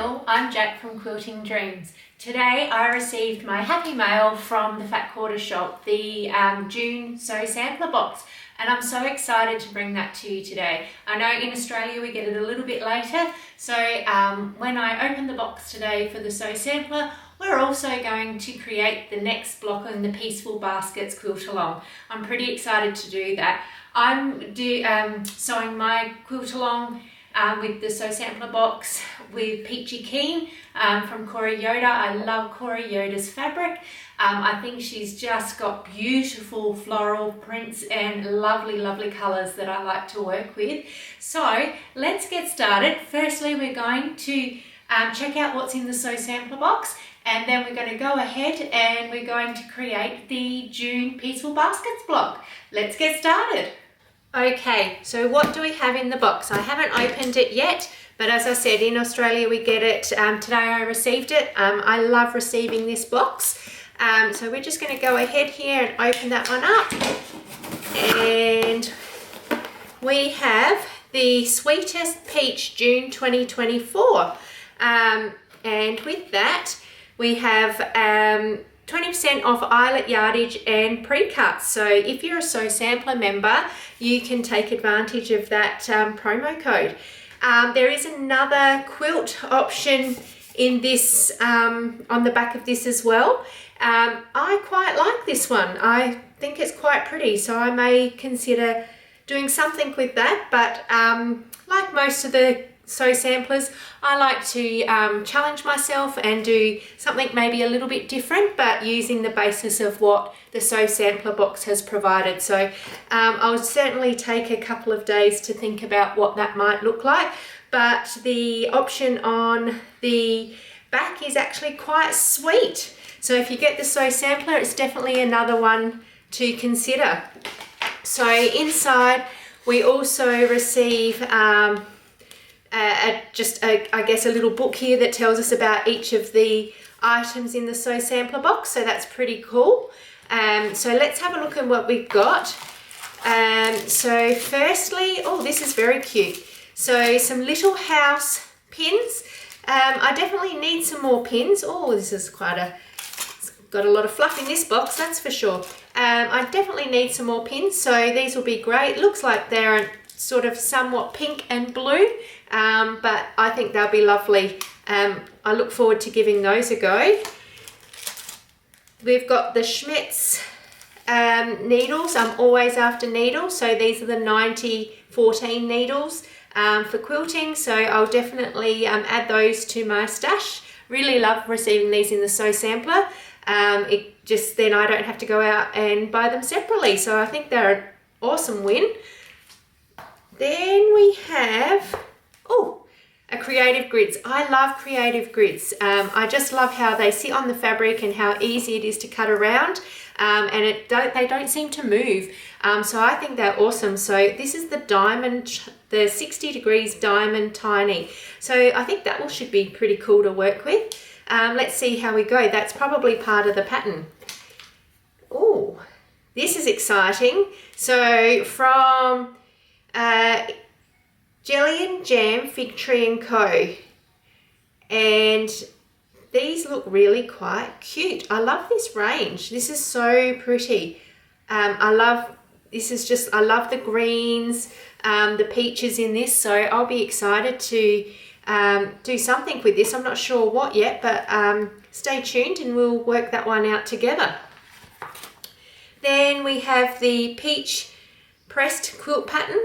all, I'm Jack from Quilting Dreams. Today I received my happy mail from the Fat Quarter shop, the June Sew Sampler box, and I'm so excited to bring that to you today. I know in Australia we get it a little bit later, so when I open the box today for the Sew Sampler, we're also going to create the next block on the Pieceful Baskets quilt along. I'm pretty excited to do that. I'm sewing my quilt along with the Sew Sampler box with Peachy Keen from Corey Yoder. I love Corey Yoder's fabric. I think she's just got beautiful floral prints and lovely colours that I like to work with. So let's get started. Firstly, we're going to check out what's in the Sew Sampler box, and then we're going to go ahead and we're going to create the June Pieceful Baskets block. Let's get started. Okay, so what do we have in the box? I haven't opened it yet, but as I said, in Australia we get it, today I received it. I love receiving this box. So we're just going to go ahead here and open that one up. And we have the Sweetest Peach June 2024. And with that, we have 20% off eyelet yardage and pre-cuts. So if you're a Sew Sampler member, you can take advantage of that promo code. There is another quilt option in this, on the back of this as well. I quite like this one. I think it's quite pretty, so I may consider doing something with that. But like most of the Sew Samplers, I like to challenge myself and do something maybe a little bit different, but using the basis of what the Sew Sampler box has provided. So I'll certainly take a couple of days to think about what that might look like, but the option on the back is actually quite sweet. So if you get the Sew Sampler, it's definitely another one to consider. So inside we also receive I guess a little book here that tells us about each of the items in the Sew Sampler box, so that's pretty cool. So let's have a look at what we've got. So firstly, oh, this is very cute. So some little house pins. I definitely need some more pins. Oh, this is it's got a lot of fluff in this box, that's for sure. I definitely need some more pins, so these will be great. Looks like they're sort of somewhat pink and blue, but I think they'll be lovely. I look forward to giving those a go. We've got the Schmetz needles. I'm always after needles, so these are the 90-14 needles for quilting, so I'll definitely add those to my stash. Really love receiving these in the Sew Sampler. It just, then I don't have to go out and buy them separately, so I think they're an awesome win. Then we have, a creative grids. I love creative grids. I just love how they sit on the fabric and how easy it is to cut around, and they don't seem to move. So I think they're awesome. So this is the diamond, the 60 degrees diamond tiny. So I think that should be pretty cool to work with. Let's see how we go. That's probably part of the pattern. Oh, this is exciting. So from Jelly and Jam Fig Tree and Co. And these look really quite cute. I love this range. This is so pretty. I love the greens, the peaches in this, so I'll be excited to do something with this. I'm not sure what yet, but stay tuned and we'll work that one out together. Then we have the peach pressed quilt pattern.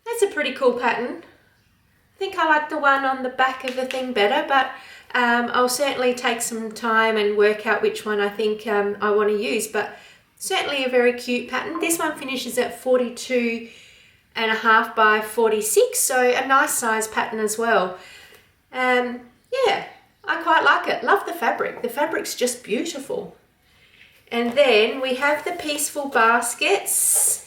That's a pretty cool pattern. I think I like the one on the back of the thing better, but I'll certainly take some time and work out which one I think I want to use, but certainly a very cute pattern. This one finishes at 42.5 by 46, so a nice size pattern as well. Yeah, I quite like it. Love the fabric. The fabric's just beautiful. And then we have the Pieceful Baskets.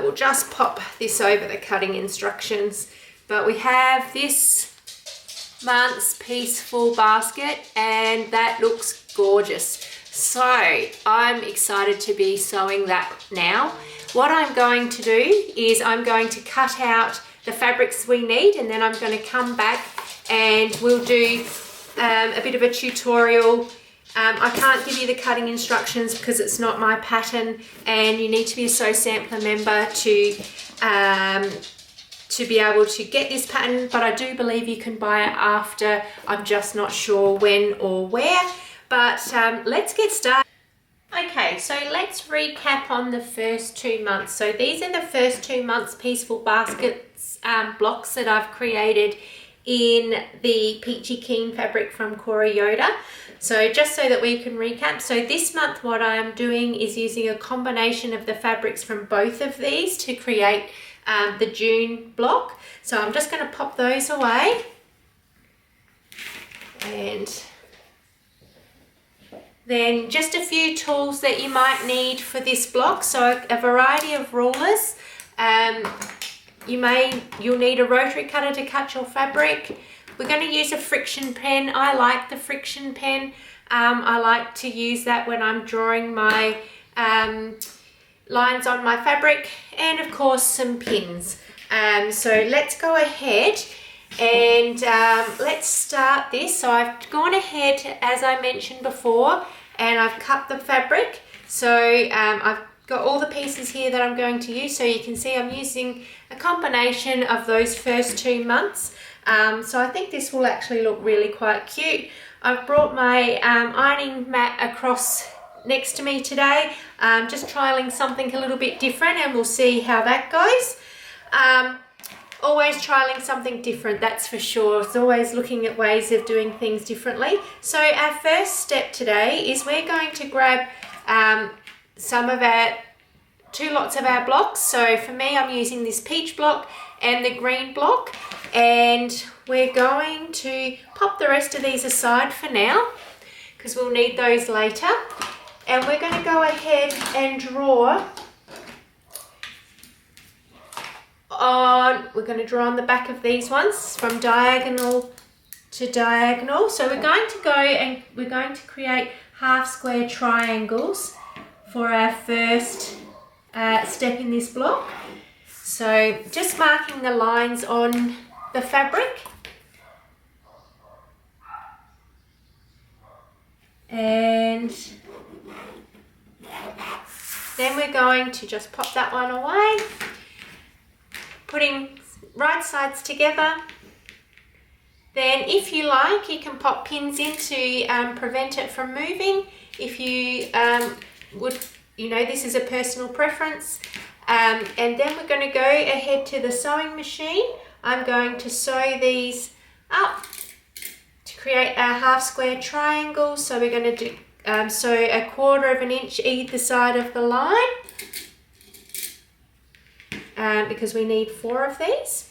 We'll just pop this over the cutting instructions, but we have this month's Pieceful Basket and that looks gorgeous. So I'm excited to be sewing that now. What I'm going to do is I'm going to cut out the fabrics we need, and then I'm going to come back and we'll do a bit of a tutorial. I can't give you the cutting instructions because it's not my pattern, and you need to be a Sew Sampler member to be able to get this pattern, but I do believe you can buy it after. I'm just not sure when or where, but let's get started. Okay, so let's recap on the first 2 months. So these are the first 2 months Pieceful Baskets blocks that I've created in the Peachy Keen fabric from Corey Yoder. So just so that we can recap, so this month what I'm doing is using a combination of the fabrics from both of these to create the June block. So I'm just going to pop those away, and then just a few tools that you might need for this block. So a variety of rulers. You'll need a rotary cutter to cut your fabric. We're going to use a friction pen. I like the friction pen. I like to use that when I'm drawing my lines on my fabric, and of course some pins. So let's go ahead and let's start this. So I've gone ahead, as I mentioned before, and I've cut the fabric. So I've got all the pieces here that I'm going to use. So you can see I'm using a combination of those first 2 months. So I think this will actually look really quite cute. I've brought my ironing mat across next to me today, just trialing something a little bit different, and we'll see how that goes. Always trialing something different, that's for sure. It's always looking at ways of doing things differently. So our first step today is we're going to grab two lots of our blocks. So for me, I'm using this peach block and the green block, and we're going to pop the rest of these aside for now because we'll need those later. And we're going to go ahead and draw on the back of these ones from diagonal to diagonal. So we're going to go and we're going to create half square triangles for our first step in this block. So just marking the lines on the fabric, and then we're going to just pop that one away, putting right sides together. Then if you like, you can pop pins in to prevent it from moving. If you this is a personal preference. And then we're going to go ahead to the sewing machine. I'm going to sew these up to create a half square triangle. So we're going to do sew 1/4 inch either side of the line, because we need 4 of these.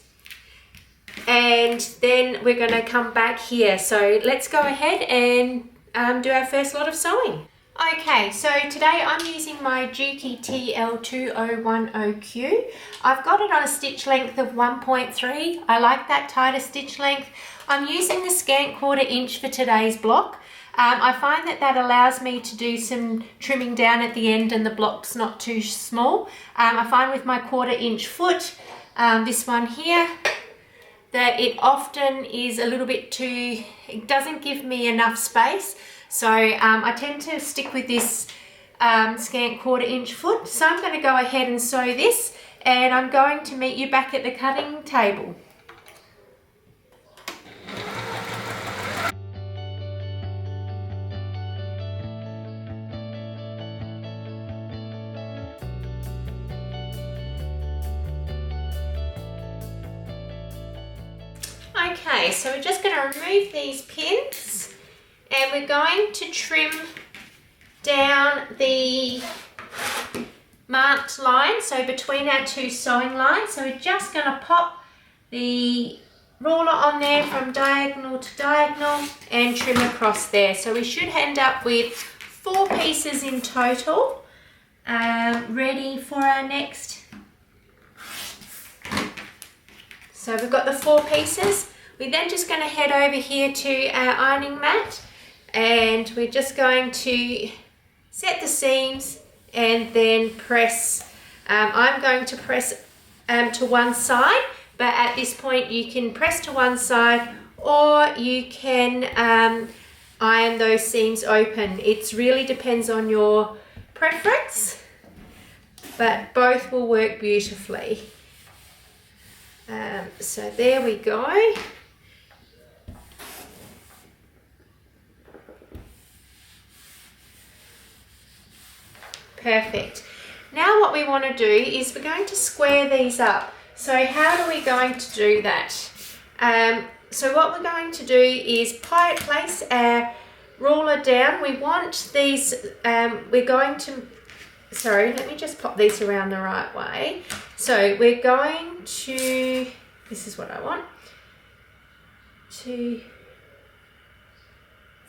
And then we're going to come back here. So let's go ahead and do our first lot of sewing. Okay, so today I'm using my Juki TL2010Q. I've got it on a stitch length of 1.3. I like that tighter stitch length. I'm using the scant 1/4 inch for today's block. I find that allows me to do some trimming down at the end and the block's not too small. I find with my 1/4 inch foot, this one here, that it often is a little bit too, it doesn't give me enough space. So I tend to stick with this scant 1/4 inch foot. So I'm going to go ahead and sew this, and I'm going to meet you back at the cutting table. Okay, so we're just going to remove these pins, and we're going to trim down the marked line, so between our 2 sewing lines. So we're just going to pop the ruler on there from diagonal to diagonal and trim across there. So we should end up with 4 pieces in total, ready for our next. So we've got the 4 pieces. We're then just going to head over here to our ironing mat, and we're just going to set the seams and then press. I'm going to press to one side, but at this point you can press to one side or you can iron those seams open. It really depends on your preference, but both will work beautifully. So there we go. Perfect. Now what we want to do is we're going to square these up. So how are we going to do that? So what we're going to do is place our ruler down. We want these, we're going to, sorry, let me just pop these around the right way. So we're going to, this is what I want, 2,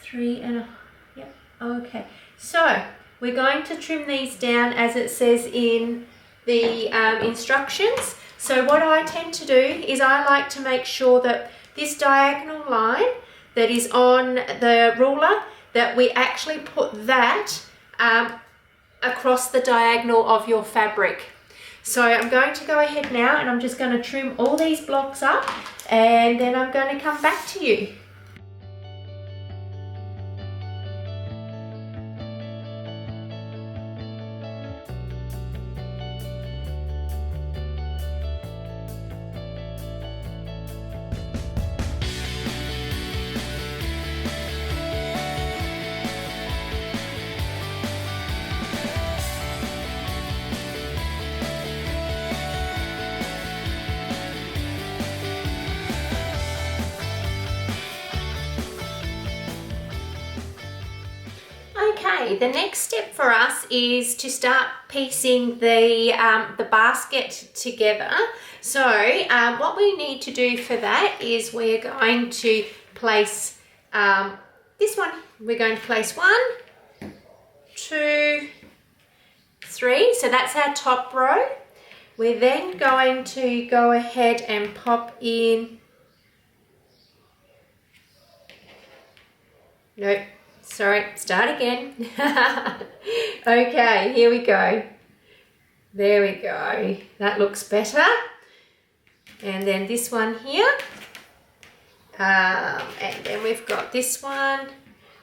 3 and a, yep, okay. So we're going to trim these down as it says in the instructions. So what I tend to do is I like to make sure that this diagonal line that is on the ruler, that we actually put that across the diagonal of your fabric. So I'm going to go ahead now and I'm just going to trim all these blocks up, and then I'm going to come back to you. Okay, the next step for us is to start piecing the basket together. So what we need to do for that is we're going to place this one. We're going to place 1, 2, 3. So that's our top row. We're then going to go ahead and pop in. Nope. Sorry, start again. Okay, here we go. There we go. That looks better. And then this one here. And then we've got this one.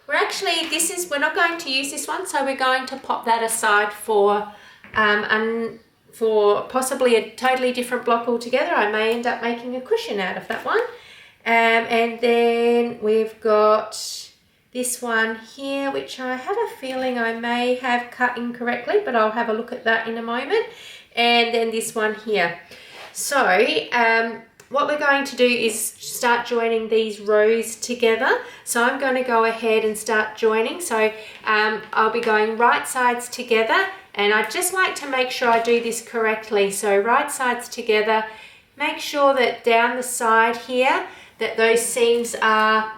We're not going to use this one, so we're going to pop that aside for possibly a totally different block altogether. I may end up making a cushion out of that one. And then we've got this one here, which I have a feeling I may have cut incorrectly, but I'll have a look at that in a moment. And then this one here. So what we're going to do is start joining these rows together. So I'm going to go ahead and start joining. So I'll be going right sides together, and I'd just like to make sure I do this correctly. So right sides together, make sure that down the side here, that those seams are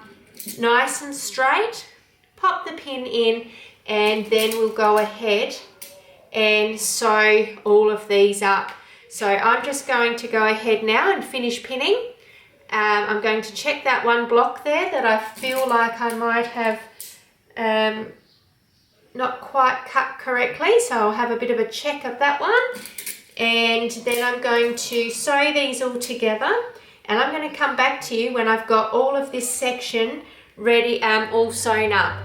nice and straight. Pop the pin in, and then we'll go ahead and sew all of these up. So I'm just going to go ahead now and finish pinning. I'm going to check that one block there that I feel like I might have not quite cut correctly, so I'll have a bit of a check of that one. And then I'm going to sew these all together, and I'm going to come back to you when I've got all of this section ready, all sewn up.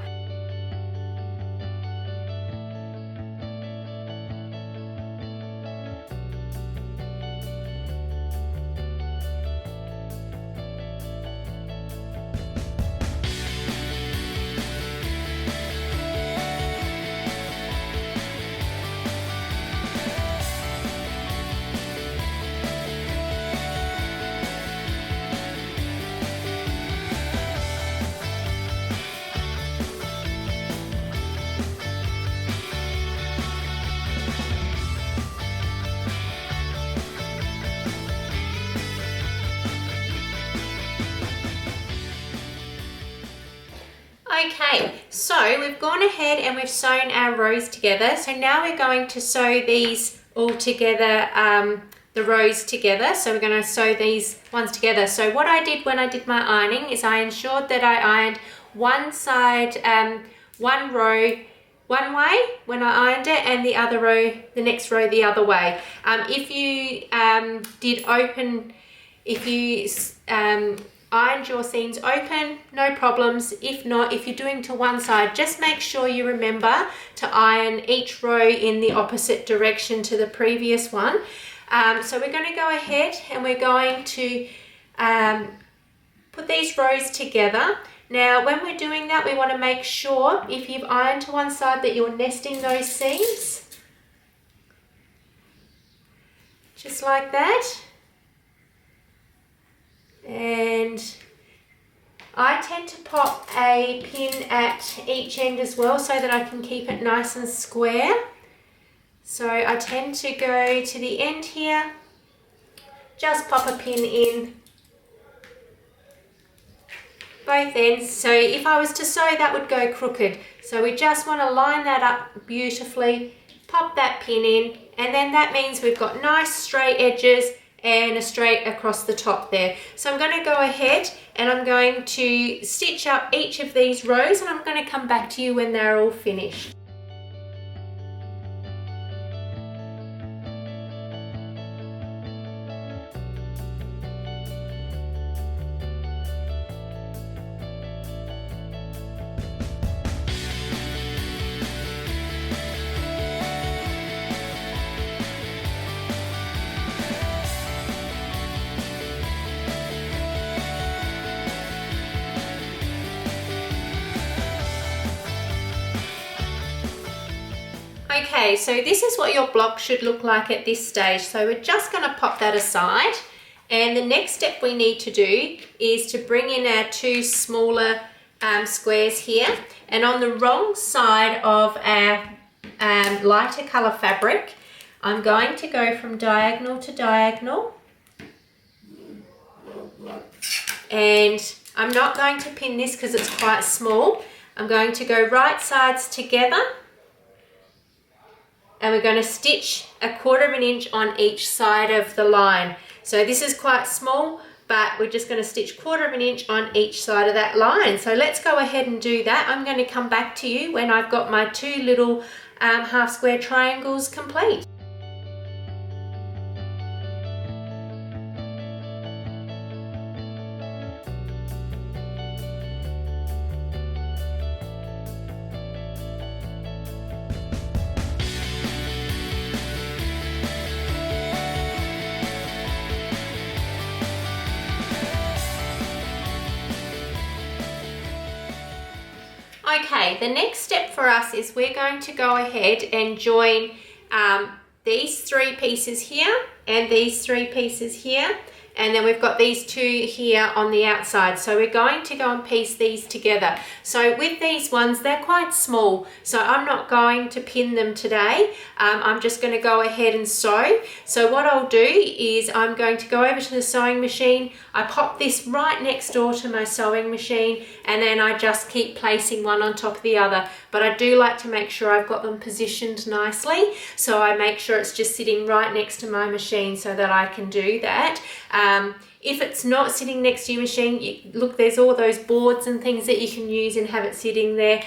Okay, so we've gone ahead and we've sewn our rows together. So now we're going to sew these all together, the rows together. So we're going to sew these ones together. So what I did when I did my ironing is I ensured that I ironed one side, one row one way when I ironed it, and the other row, the next row the other way. If you ironed your seams open, no problems. If not, if you're doing to one side, just make sure you remember to iron each row in the opposite direction to the previous one. So we're going to go ahead and we're going to put these rows together. Now when we're doing that, we want to make sure if you've ironed to one side that you're nesting those seams. Just like that. And I tend to pop a pin at each end as well so that I can keep it nice and square. So I tend to go to the end here, just pop a pin in both ends. So if I was to sew, that would go crooked. So we just want to line that up beautifully, pop that pin in, and then that means we've got nice straight edges and a straight across the top there. So I'm going to go ahead and I'm going to stitch up each of these rows, and I'm going to come back to you when they're all finished. Okay, so this is what your block should look like at this stage. So we're just going to pop that aside, and the next step we need to do is to bring in our two smaller squares here, and on the wrong side of our lighter colour fabric, I'm going to go from diagonal to diagonal, and I'm not going to pin this because it's quite small. I'm going to go right sides together, and we're going to stitch 1/4 inch on each side of the line. So this is quite small, but we're just going to stitch 1/4 inch on each side of that line. So let's go ahead and do that. I'm going to come back to you when I've got my two little half square triangles complete. Okay, the next step for us is we're going to go ahead and join these three pieces here and these three pieces here, and then we've got these two here on the outside. So we're going to go and piece these together. So with these ones, they're quite small, so I'm not going to pin them today. I'm just going to go ahead and sew. So what I'll do is I'm going to go over to the sewing machine. I pop this right next door to my sewing machine, and then I just keep placing one on top of the other. But I do like to make sure I've got them positioned nicely, so I make sure it's just sitting right next to my machine so that I can do that. If it's not sitting next to your machine, look, there's all those boards and things that you can use and have it sitting there.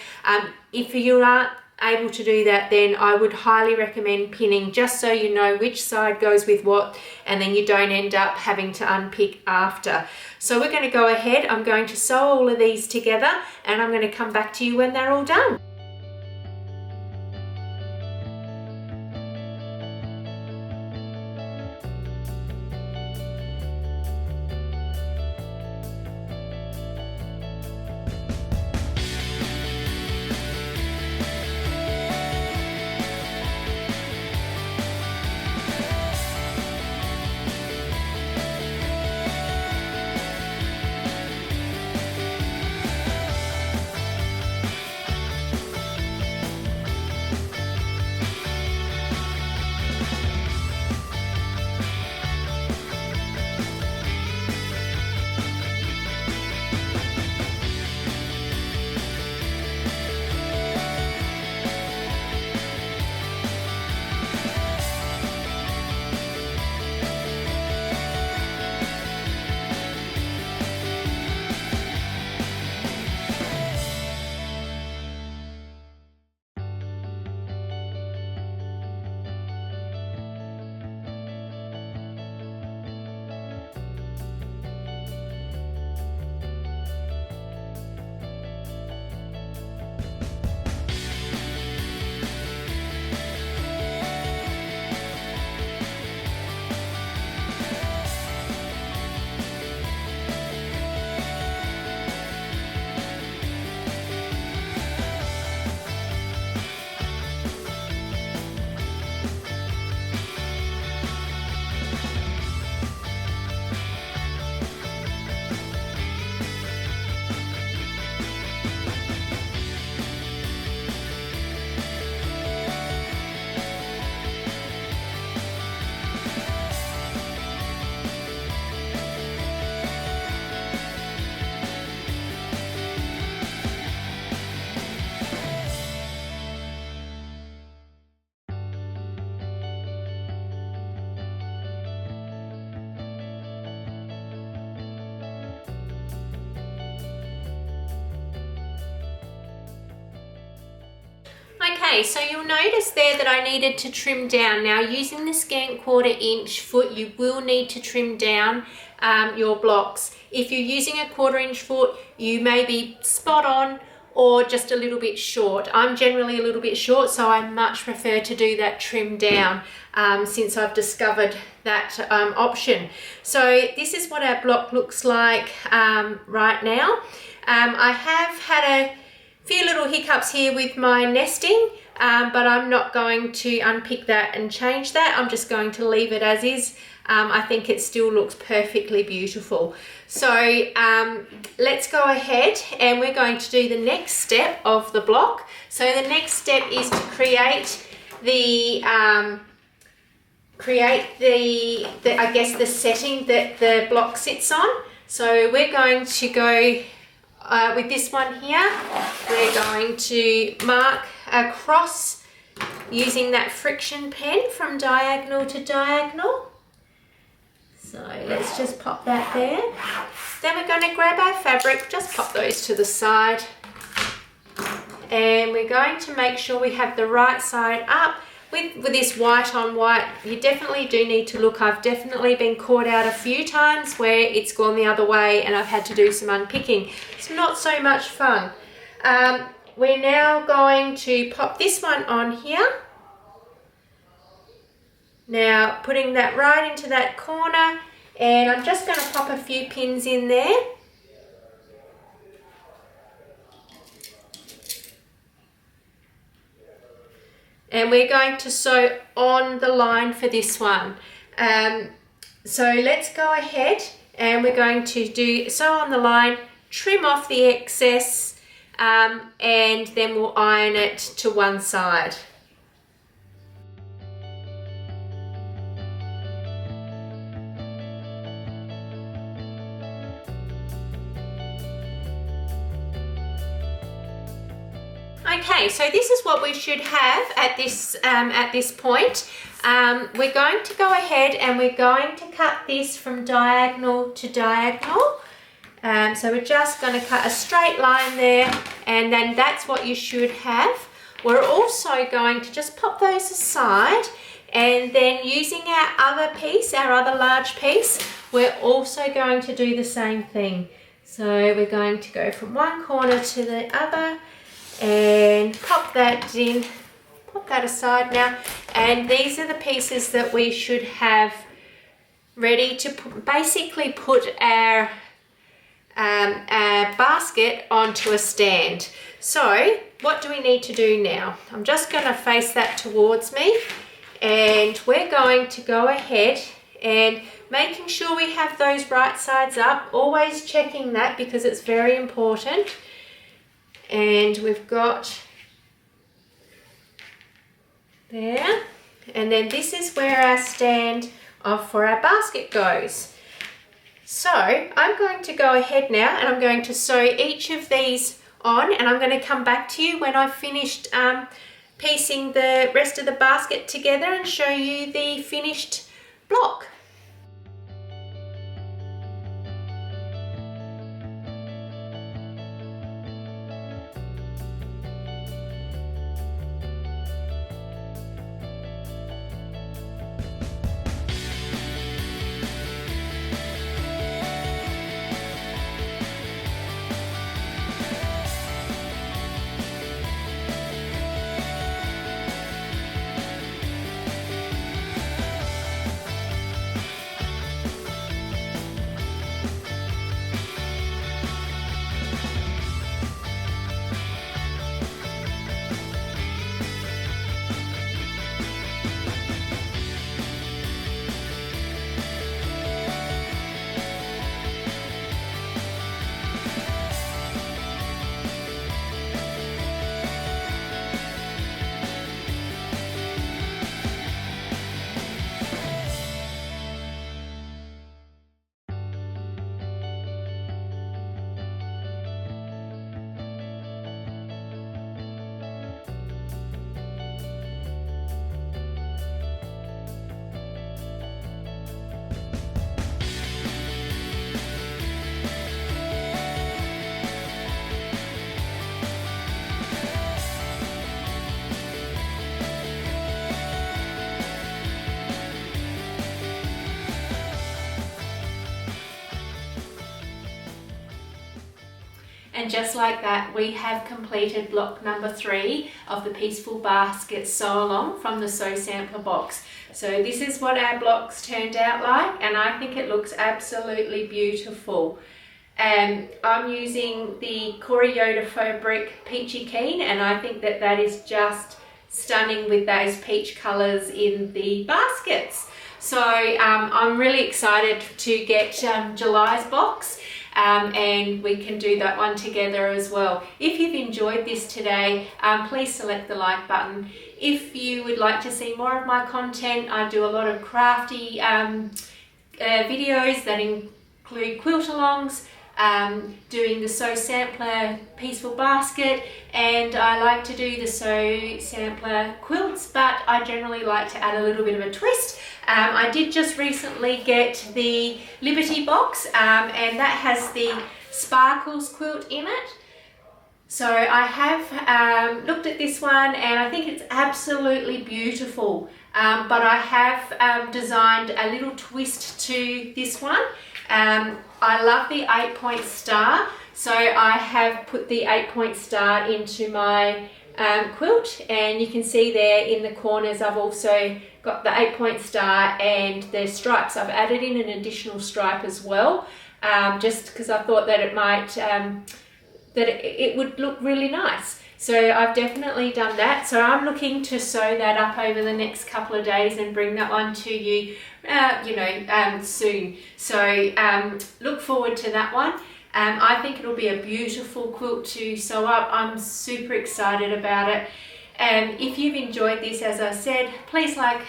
If you aren't able to do that, then I would highly recommend pinning, just so you know which side goes with what, and then you don't end up having to unpick after. So we're going to go ahead, I'm going to sew all of these together, and I'm going to come back to you when they're all done. Okay, so you'll notice there that I needed to trim down. Now, using the scant 1/4 inch foot, you will need to trim down your blocks. If you're using a 1/4 inch foot, you may be spot on or just a little bit short. I'm generally a little bit short, so I much prefer to do that trim down since I've discovered that option. So this is what our block looks like right now. I have had a few little hiccups here with my nesting, but I'm not going to unpick that and change that. I'm just going to leave it as is. I think it still looks perfectly beautiful. So let's go ahead and we're going to do the next step of the block. So the next step is to create the I guess the setting that the block sits on. So we're going to go with this one here. We're going to mark across using that friction pen from diagonal to diagonal. So let's just pop that there. Then we're going to grab our fabric, just pop those to the side. And we're going to make sure we have the right side up. With this white on white, you definitely do need to look. I've definitely been caught out a few times where it's gone the other way and I've had to do some unpicking. It's not so much fun. We're now going to pop this one on here. Now putting that right into that corner, and I'm just going to pop a few pins in there. And we're going to sew on the line for this one. So let's go ahead and we're going to sew on the line, trim off the excess, and then we'll iron it to one side. Okay, so this is what we should have at this point. We're going to go ahead and we're going to cut this from diagonal to diagonal. So we're just going to cut a straight line there, and then that's what you should have. We're also going to just pop those aside, and then using our other piece, our other large piece, we're also going to do the same thing. So we're going to go from one corner to the other, and pop that in, pop that aside now, and these are the pieces that we should have ready to basically put our basket onto a stand. So what do we need to do now? I'm just going to face that towards me, and we're going to go ahead and making sure we have those right sides up, always checking that because it's very important. And we've got there, and then this is where our stand for our basket goes. So I'm going to go ahead now and I'm going to sew each of these on, and I'm going to come back to you when I've finished piecing the rest of the basket together and show you the finished block. And just like that, we have completed block number 3 of the Pieceful Baskets sew along from the Sew Sampler box. So this is what our blocks turned out like, and I think it looks absolutely beautiful. I'm using the Corey Yoder Peachy Keen, and I think that that is just stunning with those peach colours in the baskets. So I'm really excited to get July's box, and we can do that one together as well. If you've enjoyed this today, please select the like button. If you would like to see more of my content, I do a lot of crafty videos that include quilt-alongs, doing the Sew Sampler Pieceful Basket, and I like to do the Sew Sampler quilts, but I generally like to add a little bit of a twist. I did just recently get the Liberty box, and that has the Sparkles quilt in it. So I have looked at this one, and I think it's absolutely beautiful, but I have designed a little twist to this one. I love the 8-point star, so I have put the 8-point star into my quilt, and you can see there in the corners I've also got the 8-point star and the stripes. I've added in an additional stripe as well, just because I thought that it might it would look really nice. So I've definitely done that. So I'm looking to sew that up over the next couple of days and bring that one to you, soon. So look forward to that one. I think it'll be a beautiful quilt to sew up. I'm super excited about it. If you've enjoyed this, as I said, please like,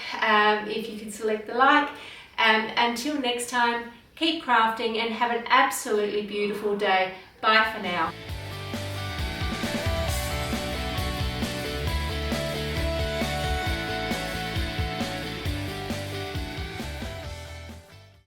if you can select the like. Until next time, keep crafting and have an absolutely beautiful day. Bye for now.